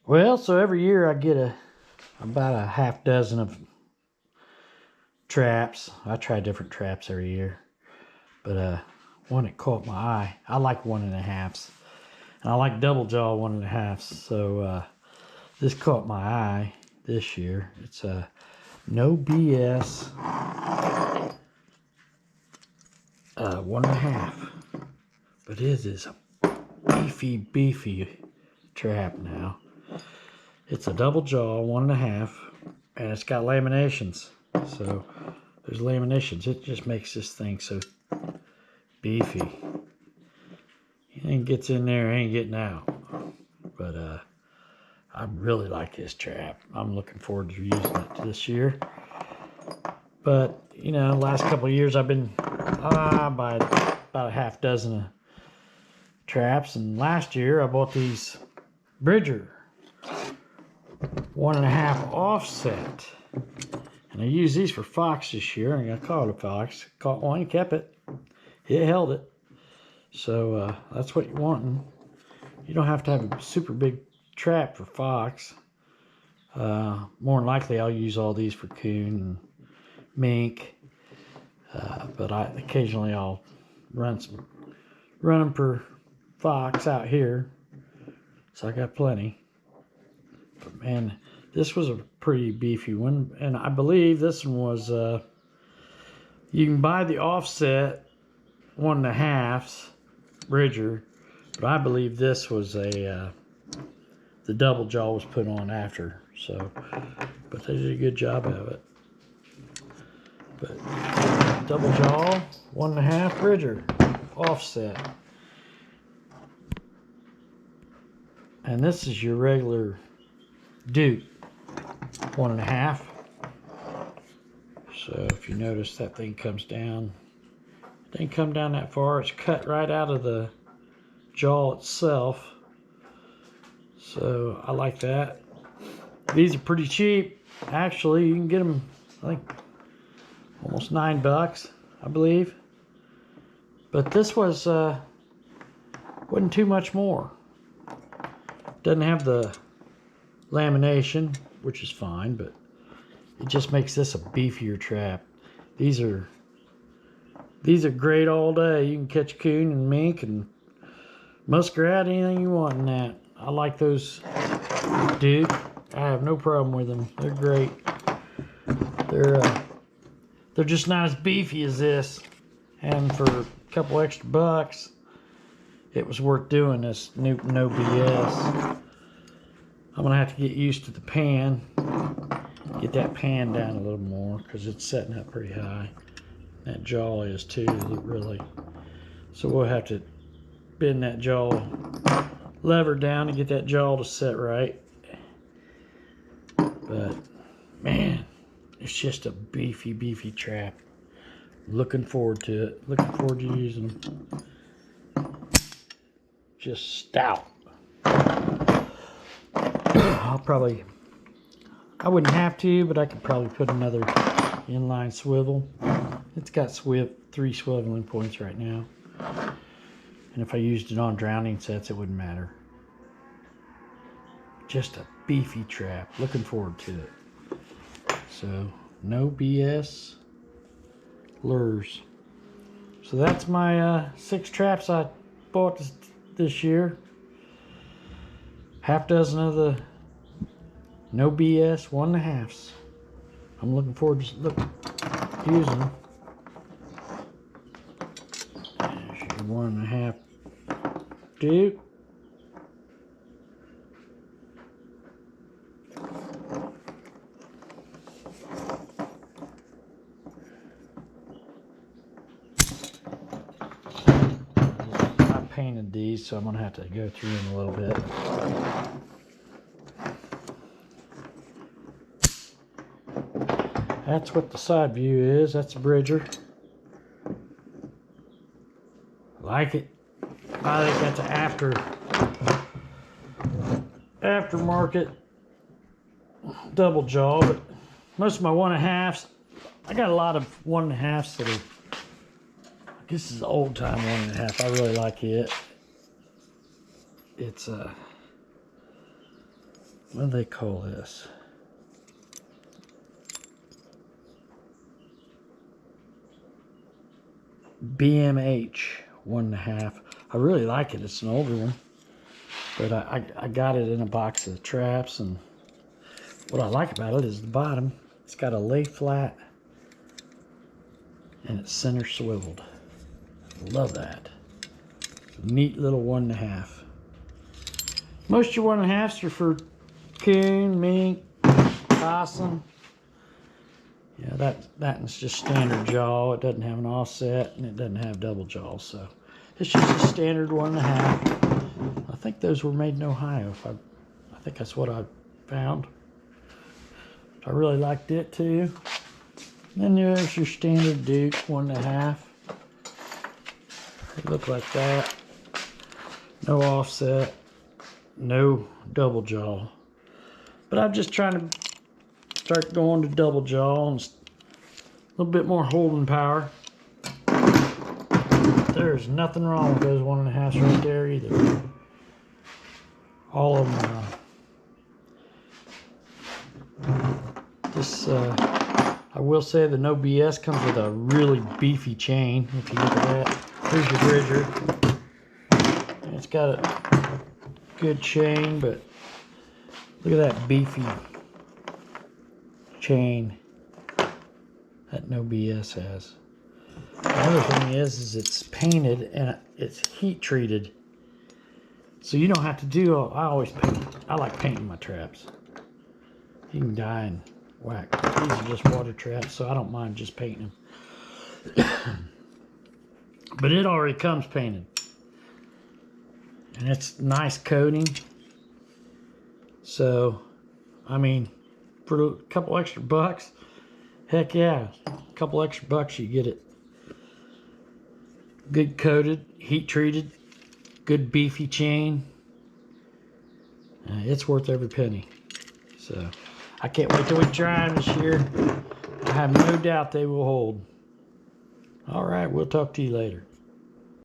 Well, so every year I get about a half dozen of traps. I try different traps every year, but one that caught my eye. I like 1.5s, and I like double jaw 1.5s. So this caught my eye this year. It's a no BS 1.5, but it is a beefy trap now. It's a double jaw 1.5, and it's got laminations. So there's laminations. It just makes this thing so beefy. Anything gets in there ain't getting out. But I really like this trap. I'm looking forward to using it this year. But you know, last couple of years I've been by about a half dozen of traps, and last year I bought these Bridger 1.5 offset, and I used these for fox this year, and I caught a fox. Caught one, kept it. It held it. So that's what you're wanting. You don't have to have a super big trap for fox. More than likely I'll use all these for coon and mink, but occasionally I'll run them for fox out here. So I got plenty. But man, this was a pretty beefy one, and I believe this one was you can buy the offset 1.5s Bridger, but I believe this was the double jaw was put on after. So, but they did a good job of it. But double jaw 1.5 Bridger offset, and this is your regular Duke 1.5. So if you notice, that thing comes down. It didn't come down that far. It's cut right out of the jaw itself. So I like that. These are pretty cheap. Actually, you can get them, I think, almost $9, I believe. But this wasn't too much more. Doesn't have the lamination, which is fine, but it just makes this a beefier trap. These are great all day. You can catch coon and mink and muskrat, anything you want in that. I like those, dude. I have no problem with them. They're great. They're just not as beefy as this, and for a couple extra bucks, it was worth doing this. No BS. I'm gonna have to get used to the pan. Get that pan down a little more because it's setting up pretty high. That jaw is too, really. So we'll have to bend that jaw lever down to get that jaw to set right. But man, it's just a beefy trap. Looking forward to it. Looking forward to using them. Just stout. I wouldn't have to, but I could probably put another inline swivel. It's got 3 swiveling points right now. And if I used it on drowning sets, it wouldn't matter. Just a beefy trap. Looking forward to it. So, no BS lures. So that's my 6 traps I bought this year. Half dozen of the no BS 1.5s. I'm looking forward to using them. There's your 1.5 Duke. I painted these, so I'm gonna have to go through them a little bit. That's what the side view is. That's a Bridger. Like it. I think that's an aftermarket double jaw, but most of my 1.5s, I got a lot of 1.5s that are, this is old time 1.5. I really like it. It's what do they call this? BMH 1.5. I really like it. It's an older one, but I got it in a box of traps, and what I like about it is the bottom. It's got a lay flat, and it's center swiveled. Love that. Neat little 1.5. Most of your 1.5s are for coon, mink, possum. Yeah, that one's just standard jaw. It doesn't have an offset, and it doesn't have double jaw, so it's just a standard 1.5. I think those were made in Ohio. I think that's what I found. I really liked it too. And then there's your standard Duke 1.5. They look like that. No offset, no double jaw. But I'm just trying to start going to double jaw and a little bit more holding power. There's nothing wrong with those 1.5s right there either. All of them. I will say the No BS comes with a really beefy chain. If you look at that, here's your bridger. And it's got a good chain, but look at that beefy chain that No BS has. Another thing is it's painted and it's heat treated, so you don't have to do. I always paint. I like painting my traps. You can dye and whack. These are just water traps, so I don't mind just painting them. But it already comes painted, and it's nice coating. So, I mean, for a couple extra bucks, heck yeah, a couple extra bucks you get it. Good coated, heat treated, good beefy chain. It's worth every penny. So, I can't wait till we try them this year. I have no doubt they will hold. All right, we'll talk to you later.